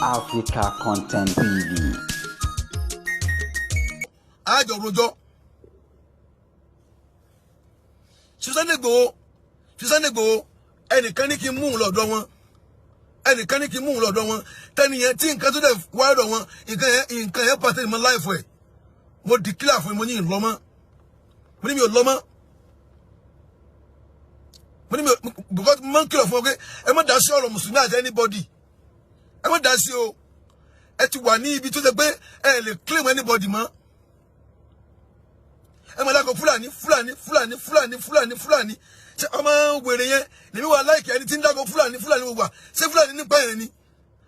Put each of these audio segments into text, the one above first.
Africa Content TV. Ajo rojo. Susane go. Ẹnìkan ní kí mú lọ́dọ̀ wọn. Ẹnìkan ní kí mú lọ́dọ̀ wọn. Tani yẹn tí nǹkan tó dé wá lọ́dọ̀ wọn, nǹkan yẹn part in my life ẹ. Mo declare fún mo ní lọ mọ́. Mo ní mi ò lọ mọ́. Mo ní mi because man kìlọ̀ fún okay, ẹ má dá sí ọ̀rọ̀ Mùsùlùmí àti anybody. Ẹ má dá sí o. Ẹ ti wà ní ibi tó ṣe pé ẹ lè claim anybody mọ́. Ẹ má dákọ̀ Fúlàní. Ṣé ọmọ wèrè yẹn lèmi wà láìkì ẹni tí ń dákọ̀ Fúlàní wà. Ṣé Fúlàní nípa yẹn ni?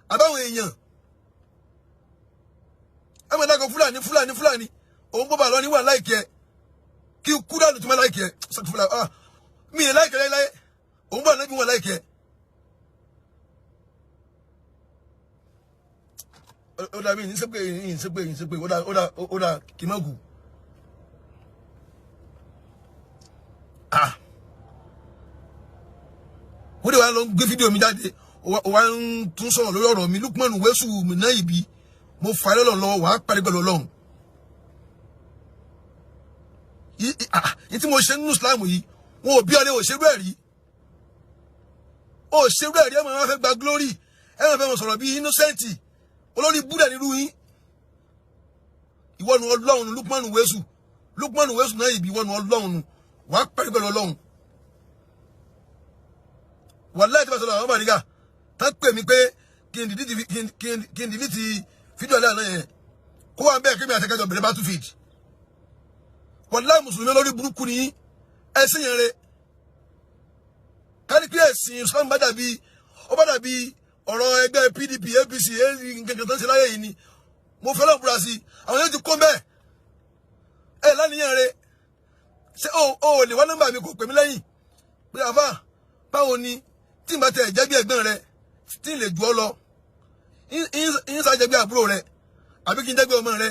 Àbáwọn èèyàn. Ẹ má dákọ̀ Fúlàní. Òun bó bá lọ ní wà láìkì ẹ. Kí kú dànù tó má láìkì ẹ. Mi ì láìkì ẹ láyé. Òun bá lọ ní wà láìkì ẹ. Ó dà mí ní sẹ́pẹ̀ ó dà kì má gù. Wọ́n dẹ̀ wá lọ gbé fídíò mi jáde wá ń tún sọ̀rọ̀ lórí ọ̀rọ̀ mi Lukman Wesu mi náà ibi mo fà á lọ́wọ́ wà á parí pẹ̀lú Ọlọ́run. Yìí tí mo ṣe nínú Islam yìí wọn ò bí ọlẹ́ òṣèrú ẹ̀rí ẹ̀ máa fẹ́ gba glory ẹ̀ máa fẹ́ wọn sọ̀rọ̀ bí innocent olórí búdà nírú yín ìwọ́nu Ọlọ́run Lukman Wesu náà ibi ìwọ́nu Ọlọ́run wà á parí pẹ̀lú Ọlọ́run. Wallahi tí bá sọ̀rọ̀ àwọn bàrígà tán pè mí pé kí n dìlítì fídíò alẹ́ àná yẹn kó wà ń bẹ́ẹ̀ kí mi àtẹ́kẹ́jọ bẹ̀rẹ̀ battlefield. Wallahi mùsùlùmí lórí burúkú ni ẹ̀sìn yẹn rẹ̀ kárí pé ẹ̀sìn Islam bá dàbí ọ̀rọ̀ ẹgbẹ́ PDP APC nǹkan tó ń ṣe láyé yìí ni mo fẹ́ lọ́ọ̀ búra sí àwọn yẹn ti kó mẹ́ẹ̀ ẹ̀ lánìyàn rẹ̀ ṣé o lè wá nọ́mbà mi kò pè mí lẹ́yìn pé àfà báwo ni tí n bá tẹ ẹ̀jẹ̀ bí ẹ̀gbọ́n rẹ tí n lè jù ọ lọ ń ṣàjẹ́ bí àbúrò rẹ àbí kí n jẹ́ bí ọmọ rẹ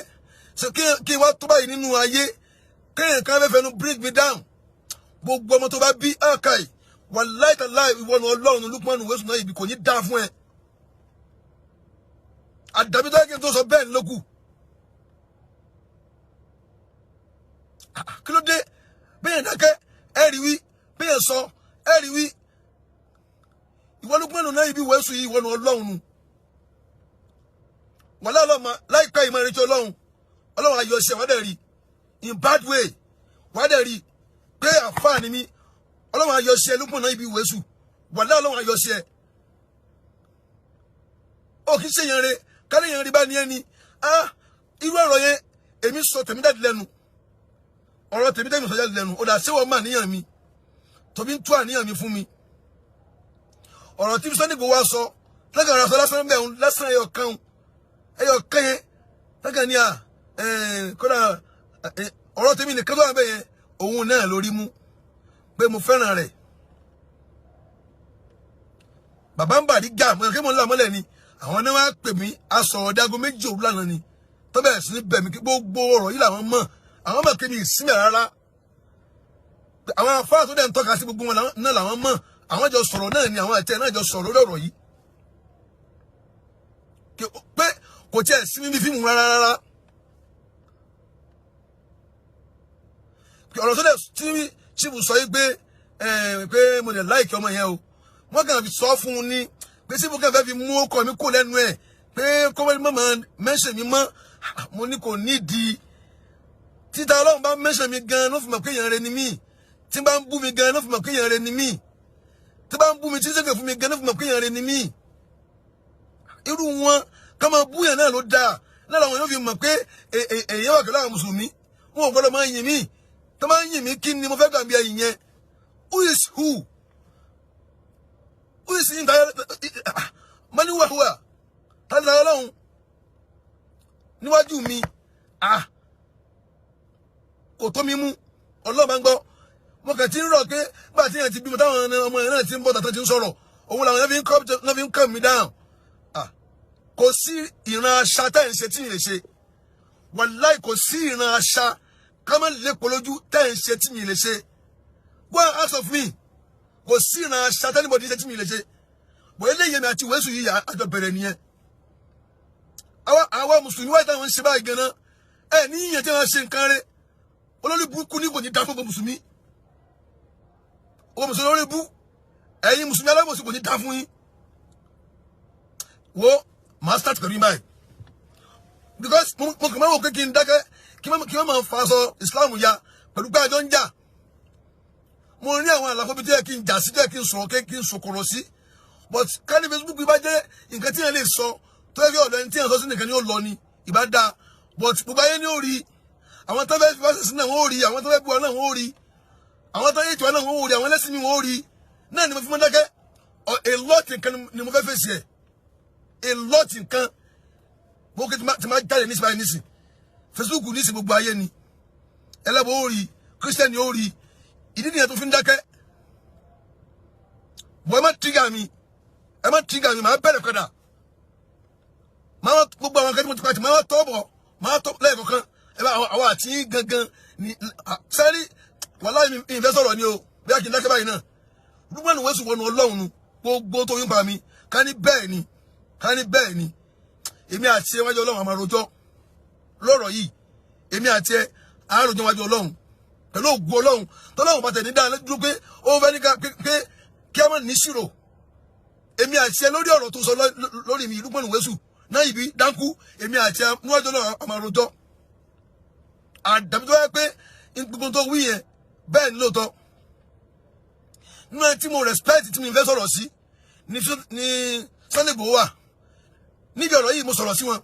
so kí n wá tó báyìí nínú ayé kéèyàn kan fẹ́ fẹnu bring me down gbogbo ọmọ tó bá bí ákàì wallahi tallahi ìwọ̀nù Ọlọ́run Lukman Wesu náà ibi kò ní dáa fún ẹ àdàbí tó yẹ kí n tó sọ bẹ́ẹ̀ lókù kí ló dé bẹ́ẹ̀ dákẹ́ ẹ̀rí wí bẹ́ẹ̀ sọ ẹ̀rí wí ìwọ Lukman náà ibi Wesu yìí ìwọ̀nù Ọlọ́run wàlá ọlọ́mọ láìpẹ́ ìmọ̀ ìrètí Ọlọ́run ayọ̀ ṣe wádẹ̀ rí in bad way wádẹ̀ rí pé àfáàní mi Ọlọ́run ayọ̀ ṣe Lukman náà ibi Wesu wàlá Ọlọ́run ayọ̀ ṣe ó kì í ṣe yẹn rẹ kárí yẹn rí bá ní ẹni irú ọ̀rọ̀ yẹn èmi sọ tèmi jáde lẹ́nu ọ̀rọ̀ tèmi sọ jáde lẹ́nu ó dà ṣé wọ́n mà níyàn mi tòbí ń tú àníyàn mi fún mi ọ̀rọ̀ tí Sunday Igboho wá sọ lẹ́gàn ara sọ lásán bẹ́ẹ̀ lásán ẹyọ kan yẹn lẹ́gàn ní kódà ọ̀rọ̀ tèmi nìkan tó wà bẹ́ẹ̀ yẹn òun náà lórí mú pé mo fẹ́ràn rẹ̀ bàbá ń bàrí gà mọ́ kí mo ń là mọ́lẹ̀ ni àwọn náà wá pè mí aṣọ ọ̀dàgọ́ méjì òwúlà náà ni tó bẹ̀rẹ̀ sí ní bẹ̀ mí kí gbogbo ọ̀rọ̀ yìí làwọn mọ̀ àwọn mọ̀ kí mi ìsinmi rárá àwọn afárá tó dẹ̀ ń tọ́ka sí gbogbo wọn náà làwọn mọ̀ àwọn jọ sọ̀rọ̀ náà ni àwọn àti ẹ̀ náà jọ sọ̀rọ̀ lórí ọ̀rọ̀ yìí pé kò tiẹ̀ sí mímí fíìmù rárá ọ̀rọ̀ tó dẹ̀ tí chibu sọ yìí pé mo lè láìkì ọmọ yẹn o wọ́n kàn fi sọ fún un ní pé chibu kàn fẹ́ fi mú ọkọ mi kó lẹ́nu ẹ̀ pé kọ́wé mọ́ mẹ́sẹ̀ mi mọ́ mo ní kò nídìí títa Ọlọ́run bá mẹ́sẹ̀ mi gan ló fi mọ̀ pé èèyàn rẹ ni mí tí bá ń bú mi gan ló fi mọ̀ pé èèyàn rẹ ni mí tí bá ń bú mi tí sẹ́kẹ̀ fún mi gan ló fi mọ̀ pé èèyàn rẹ ni mí irú wọn ká máa bú yẹn náà ló dáa náà làwọn yóò fi mọ̀ pé èèyàn wà pẹ̀lú àwọn mùsùlùmí wọn ò gbọ́dọ̀ máa yìn mí tó máa ń yìn mí kí ni mo fẹ́ gbàgbé ẹ̀yìn yẹn who is in mani wàhùwà tàbí Ọlọ́run níwájú mi kò tó mi mú Ọlọ́run máa ń gbọ́ mo kàn ti ń rọ̀ pé bá ti yàn ti bímọ táwọn ọmọ yẹn náà ti ń bọ̀ tàtà ti ń sọ̀rọ̀ òun làwọn yẹn fi ń calm me down kò sí ìran àṣà tẹ́ ẹ̀ ń ṣe tí mi lè ṣe wàláì kò sí ìran àṣà ká má lè polójú tẹ́ ẹ̀ ń ṣe tí mi lè ṣe go and ask of me kò sí ìran aṣa tẹ́nibọ̀dì ṣe tí mi lè ṣe bọ̀ eléyìí mi àti Wesu yìí àjọ bẹ̀rẹ̀ nìyẹn àwa mùsùlùmí wáyé táwọn ń ṣe báyìí gan-an ẹ ní yíyan tí wọ́n ṣe nǹkan rẹ̀ olórí burúkú ní kò ní dá fún mùsùlùmí owó mùsùlùmí lórí bú ẹ̀yin mùsùlùmí alábòsí kò ní dá fún yín wo màá start pẹ̀lú báyìí because mo kàn máa wò pé kí n dákẹ́ kí wọ́n máa fa aṣọ Islam ya pẹ̀lú pé àjọ ń jà mo ní àwọn àlàfo bí tí yẹ kí n jà sí tí yẹ kí n sọ̀rọ̀ kí n sọ̀kọ̀rọ̀ sí but káni Facebook bá jẹ́ nǹkan tí yẹn lè sọ tó yẹ kí ọ̀dọ̀ ẹni tí yẹn sọ sí nìkan ni ó lọ ni ìbá dáa but gbogbo ayé ni ó rí àwọn tó fẹ́ fi wáṣẹ̀ sí náà wọ́n ó rí àwọn tó fẹ́ bu ọ náà wọ́n ó rí àwọn tó yẹ ìtura náà wọ́n ó rí àwọn ẹlẹ́sìn mi wọ́n ó rí náà ni mo fi mọ́ dákẹ́ a lot nǹkan ni mo fẹ́ fèsì ẹ̀ a lot nǹkan mo kí ti máa jáde nísìnyí báyìí nísìnyí Facebook nísìnyí gbogbo ayé ni ẹlẹ́bọ̀ ó rí Christian ni ó rí ìdí nìyẹn tó fi ń dákẹ́ bọ́ ẹ má tíga mi máa bẹ̀rẹ̀ padà máa gbogbo àwọn akẹ́kọ̀ọ́ tí mo ti pàtì máa tọ́ bọ̀ máa tọ́ lẹ́ẹ̀kọ̀kan ẹ bá àwọn àti gangan ní sẹ́rí wàláhì mi ìfẹ́ sọ̀rọ̀ ni o bí a kì í dákẹ́ báyìí náà Lukman Wessu wọnú Ọlọ́run nu gbogbo tó yín pa mi ká ní bẹ́ẹ̀ ni èmi àti ẹ wájú Ọlọ́run àmà rojọ́ lọ́rọ̀ yìí èmi àti ẹ àáròjọ́ wájú Ọlọ́run pẹ̀lú ògùn Ọlọ́run tọ́lọ́run bá tẹ̀lé dáa lẹ́dúró pé ó fẹ́ ní pé kí a má ní ṣírò èmi àti ẹ lórí ọ̀rọ̀ tó sọ lórí mi Lukman Wessu náà ibi dánkù èmi àti ẹ níwájú Ọlọ́run àmà rojọ́ àdàbí tó yẹ pé gbogbo tó wí yẹn bẹ́ẹ̀ ni lóòótọ́ nínú ẹni tí mo respect tí mo fẹ́ sọ̀rọ̀ sí ní Sunday Igboho wà níbi ọ̀rọ̀ yìí mo sọ̀rọ̀ sí wọn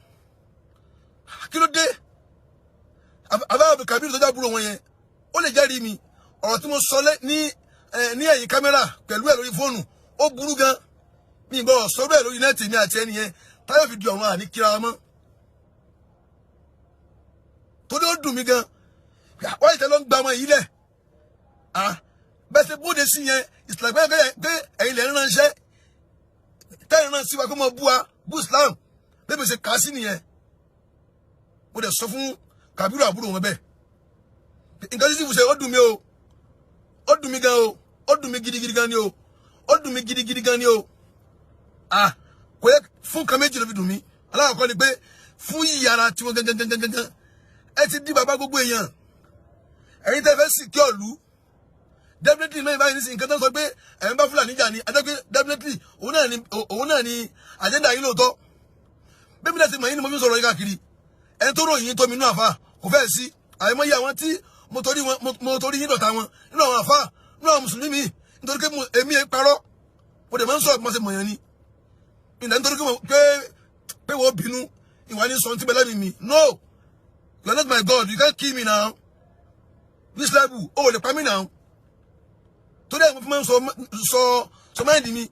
kí ló dé Abdul Kabir tó jábúrò wọn yẹn ó lè jẹ́rìí mi ọ̀rọ̀ tí mo sọ ní ẹ̀yìn kámẹ́rà pẹ̀lú ẹ̀ lórí fóònù ó burú gan mi ìbọn sọ́dọ̀ ẹ̀ lórí nẹ́ẹ̀tì mi àti ẹni yẹn táyọ̀ fi di ọ̀run àní kíra mọ́ torí ó dùn mí gan wọ́n ìtẹ́ ló ń gba ọmọ yìí lẹ̀ bẹ́ẹ̀ ṣe bóde sí yẹn ìsìlẹ̀ pé ẹ̀yin lè ránṣẹ́ tẹ́yìn náà sí wa kó mọ bú Islam bébè ṣe kà á sí nìyẹn mo dẹ̀ sọ fún Kabiru àbúrò wọn bẹ́ẹ̀ nǹkan tí sífù ṣe ó dùn mí o ó dùn mí gan o ó dùn mí gidigidi gan ni o ó dùn mí gidigidi gan ni o kò yẹ fún kan méjì ló fi dùn mí alákọ̀ọ́kọ́ ni pé fún yíyára tí wọ́n gangan ẹ ti di bàbá gbogbo èèyàn ẹ̀yin tẹ́ fẹ́ sì kí ọ̀lú definitely náà ìbáyìí nísìnyí nǹkan tó ń sọ pé ẹ̀yin bá Fúlàní jà ní adágbé definitely òun náà ni àjẹ́ndà yìí lóòótọ́ bébí náà ti mọ̀ yín ni mo fi sọ̀rọ̀ yín káàkiri ẹni tó ròyìn tó mi nínú àfa kò fẹ́ sí àìmọye àwọn tí mo torí yín dọ̀tá wọn nínú àwọn àfa nínú àwọn mùsùlùmí mi nítorí pé èmi ẹ̀ parọ́ mo dẹ̀ máa ń sọ àpò máa ṣe mọ̀yàn ni ìdá nítorí pé wọ́n bínú ìwà ní sọ ti bẹ́lẹ́ mi no you are not my God you can't kill me now this level ó lè pa mí now torí ẹ̀ mo fi máa ń sọ máìndì mi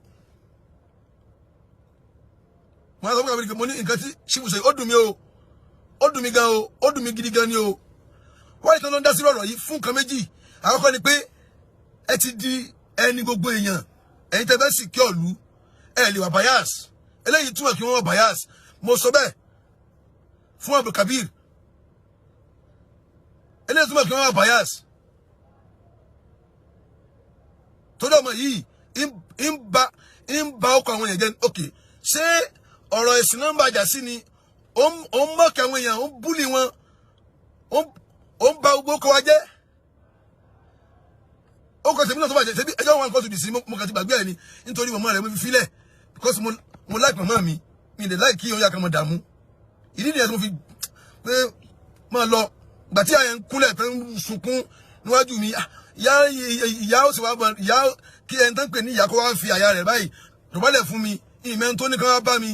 wọ́n á sọ fún mi mo ní nǹkan tí ṣíbù ṣe ó dùn mí o ó dùn mí gan o ó dùn mí gidi gan ni o wọ́n ìtàn ló ń dá sí ọ̀rọ̀ yìí fún nǹkan méjì àkọ́kọ́ ni pé ẹ ti di ẹni gbogbo èèyàn ẹ̀yin tẹ́ fẹ́ sì kí ọ̀lú ẹ̀ lè wà bias eléyìí túmọ̀ kí wọ́n wà bias mo sọ bẹ́ẹ̀ fún Abdul Kabir eléyìí túmọ̀ kí wọ́n wà bias torí ọmọ yìí ń ba ọkọ̀ àwọn èèyàn jẹ́ ok ṣé ọ̀rọ̀ ẹ̀sìn náà ń bàjá sí ni ó ń mọ̀kẹ́ àwọn èèyàn ó ń búlì wọn ó ń ba gbogbo ọkọ̀ wa jẹ́ ó kọ́ tèmi náà tó bàjẹ́ ṣebí ẹjọ́ wọn kọ́ tó dì sí mo kàn ti gbàgbé ẹ̀ ni nítorí màmá rẹ̀ mo fi filẹ̀ because mo like màmá mi lè like kí oyè àkàmọ̀ dààmú ìdí nìyẹn tó fi pé máa lọ gbà tí àyẹ̀ ń kúnlẹ̀ tó ń sunkún níwájú mi ìyá ó sì wá bọ̀ ìyá kí ẹni tó ń pè ní ìyá kó wá fi àyà rẹ̀ báyìí dọ̀bálẹ̀ fún mi ìmẹ́ tó ní ká wá bá mi